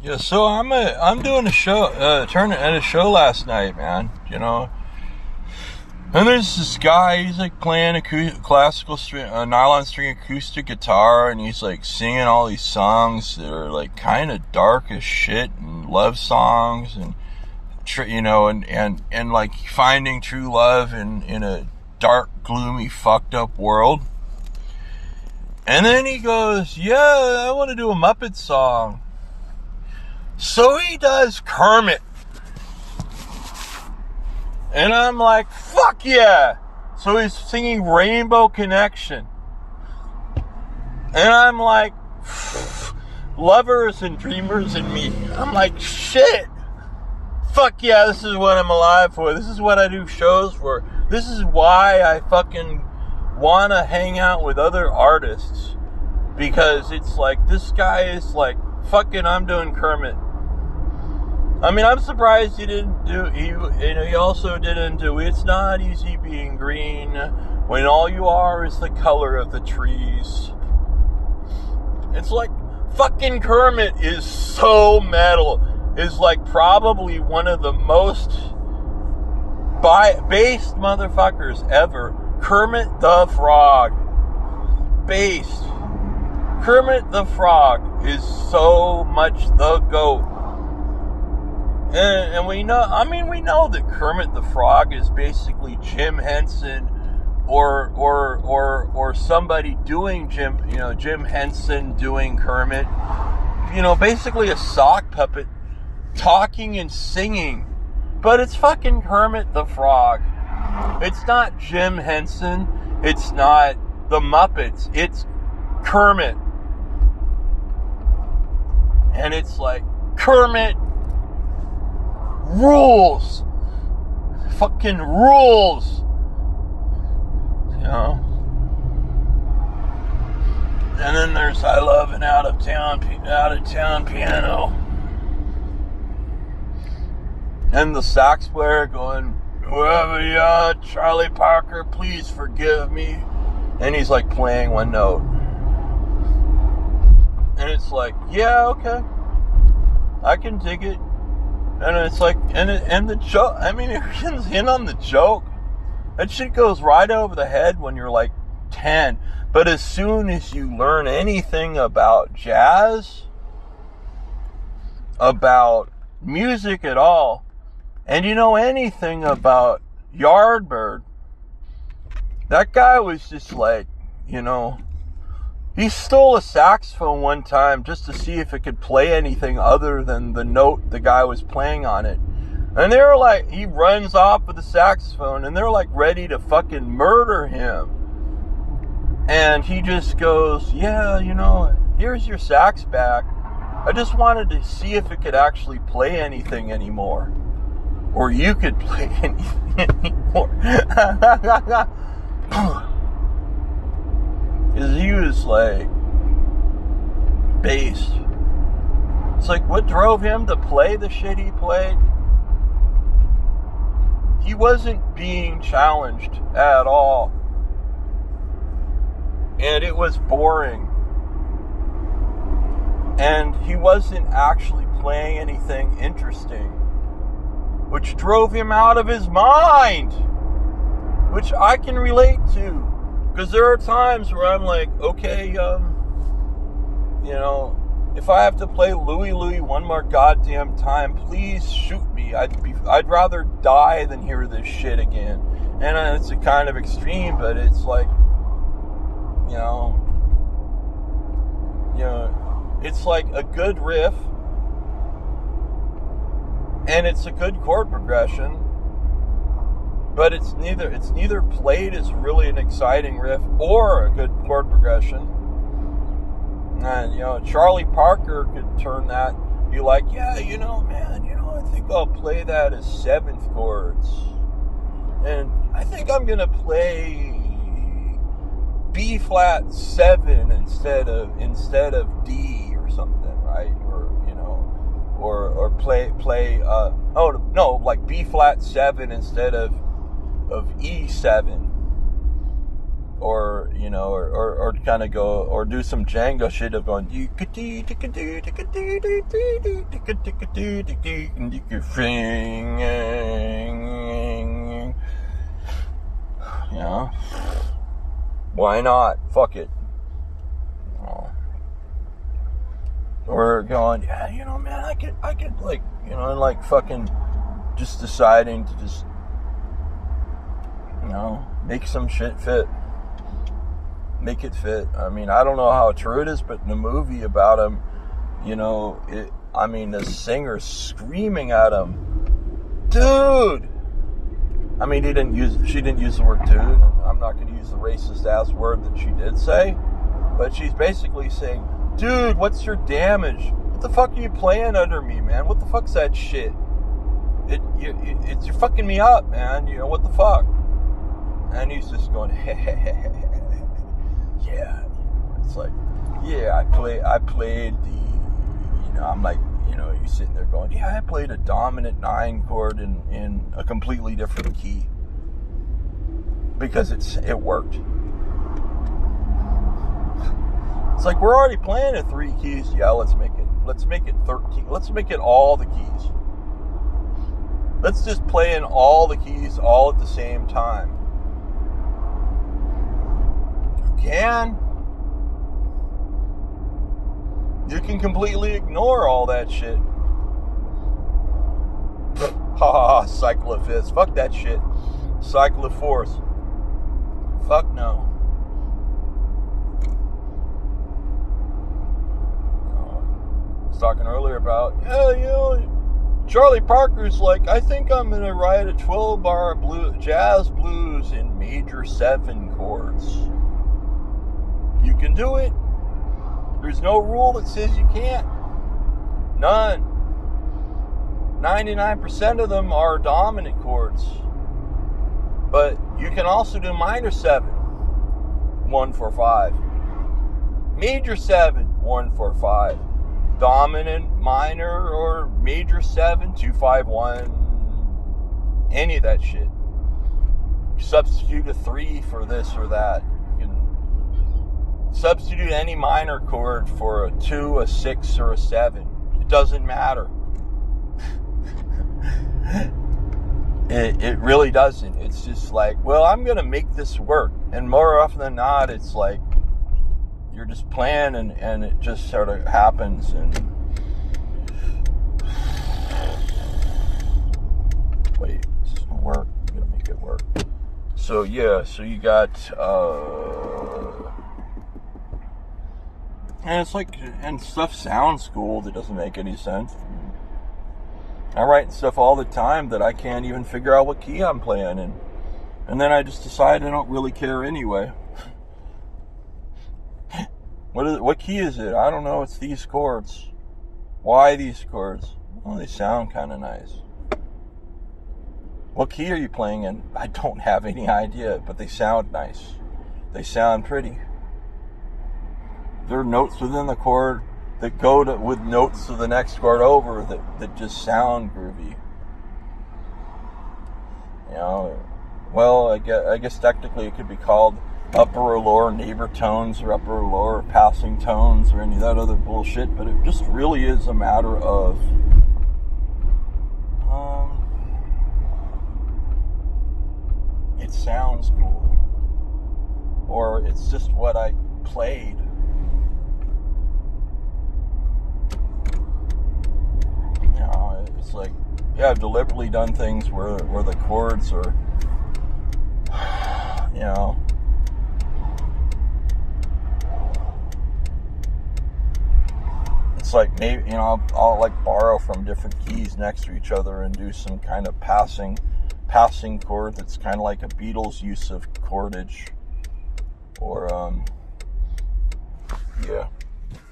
Yeah, so I'm doing a show, turning at a show last night, man. And there's this guy. He's like playing classical string, nylon string acoustic guitar, and he's like singing all these songs that are like kind of dark as shit and love songs, and and like finding true love in a dark, gloomy, fucked up world. And then he goes, "Yeah, I want to do a Muppet song." So he does Kermit. And I'm like, fuck yeah. So he's singing Rainbow Connection. And I'm like, lovers and dreamers in me. I'm like, shit. Fuck yeah, this is what I'm alive for. This is what I do shows for. This is why I fucking want to hang out with other artists. Because it's like, this guy is like, fucking, I'm doing Kermit. I mean, I'm surprised he didn't do, he also didn't do It's Not Easy Being Green when all you are is the color of the trees. It's like, fucking Kermit is so metal. Is like probably one of the most based motherfuckers ever. Kermit the Frog. Based. Kermit the Frog is so much the GOAT. And we know that Kermit the Frog is basically Jim Henson or somebody doing Jim Henson doing Kermit. Basically a sock puppet talking and singing. But it's fucking Kermit the Frog. It's not Jim Henson. It's not the Muppets. It's Kermit. And it's like, Kermit rules. Fucking rules. And then there's I Love an Out of Town Piano. And the sax player going, whoever you are, Charlie Parker, please forgive me. And he's like playing one note. And it's like, yeah, okay. I can dig it. And it's like, and the joke, I mean, everyone's in on the joke. That shit goes right over the head when you're like 10. But as soon as you learn anything about jazz, about music at all, and you know anything about Yardbird, that guy was just like, he stole a saxophone one time just to see if it could play anything other than the note the guy was playing on it. And they were like, he runs off with the saxophone, and they're like ready to fucking murder him. And he just goes, yeah, here's your sax back. I just wanted to see if it could actually play anything anymore. Or you could play anything anymore. Because he was like, based. It's like, what drove him to play the shit he played? He wasn't being challenged at all. And it was boring. And he wasn't actually playing anything interesting, which drove him out of his mind, which I can relate to. Because there are times where I'm like, okay, if I have to play Louie Louie one more goddamn time, please shoot me. I'd rather die than hear this shit again. And it's a kind of extreme, but it's like, it's like a good riff, and it's a good chord progression. But it's neither played as really an exciting riff or a good chord progression. And, Charlie Parker could turn that, be like, yeah, man, I think I'll play that as seventh chords. And I think I'm going to play B flat 7 instead of D or something, right? Or play like B flat 7 instead of E7. or you know, or kind of go, or do some Django shit of going, you know, why not? Fuck it. Or going, yeah, you know, man, I could like, you know, and like fucking just deciding to just, you know, make some shit fit. Make it fit. I mean, I don't know how true it is, but in the movie about him, you know, the singer screaming at him, dude. I mean, she didn't use the word dude. I'm not going to use the racist ass word that she did say, but she's basically saying, dude, what's your damage? What the fuck are you playing under me, man? What the fuck's that shit? You're fucking me up, man. You know, what the fuck? And he's just going, yeah. It's like, yeah, I played the, you know, I'm like, you know, you're sitting there going, yeah, I played a dominant 9 chord in a completely different key. Because it worked. It's like, we're already playing at 3 keys. Yeah, let's make it 13. Let's make it all the keys. Let's just play in all the keys all at the same time. You can completely ignore all that shit. Cycle of fifths. Fuck that shit. Cycle of fourths. Fuck no. I was talking earlier about, yeah, you know, Charlie Parker's like, I think I'm gonna write a 12-bar jazz blues in major 7 chords. You can do it. There's no rule that says you can't. None. 99% of them are dominant chords. But you can also do minor 7, 1-4-5. Major 7, 1-4-5. Dominant, minor, or major 7, 2-5-1. Any of that shit. Substitute a 3 for this or that. Substitute any minor chord for a 2, a 6, or a 7. It doesn't matter. It really doesn't. It's just like, well, I'm going to make this work. And more often than not, it's like you're just playing and it just sort of happens. And wait, this is going to work. I'm going to make it work. So, yeah, so you got... And it's like, and stuff sounds cool that doesn't make any sense. I write stuff all the time that I can't even figure out what key I'm playing in. And then I just decide I don't really care anyway. What key is it? I don't know, it's these chords. Why these chords? Well, they sound kind of nice. What key are you playing in? I don't have any idea, but they sound nice. They sound pretty. There are notes within the chord that go with notes to the next chord over that just sound groovy. You know, well, I guess technically it could be called upper or lower neighbor tones or upper or lower passing tones or any of that other bullshit, but it just really is a matter of it sounds cool, or it's just what I played. It's like, yeah, I've deliberately done things where the chords are, you know, it's like maybe, you know, I'll like borrow from different keys next to each other and do some kind of passing chord that's kind of like a Beatles use of chordage, or yeah.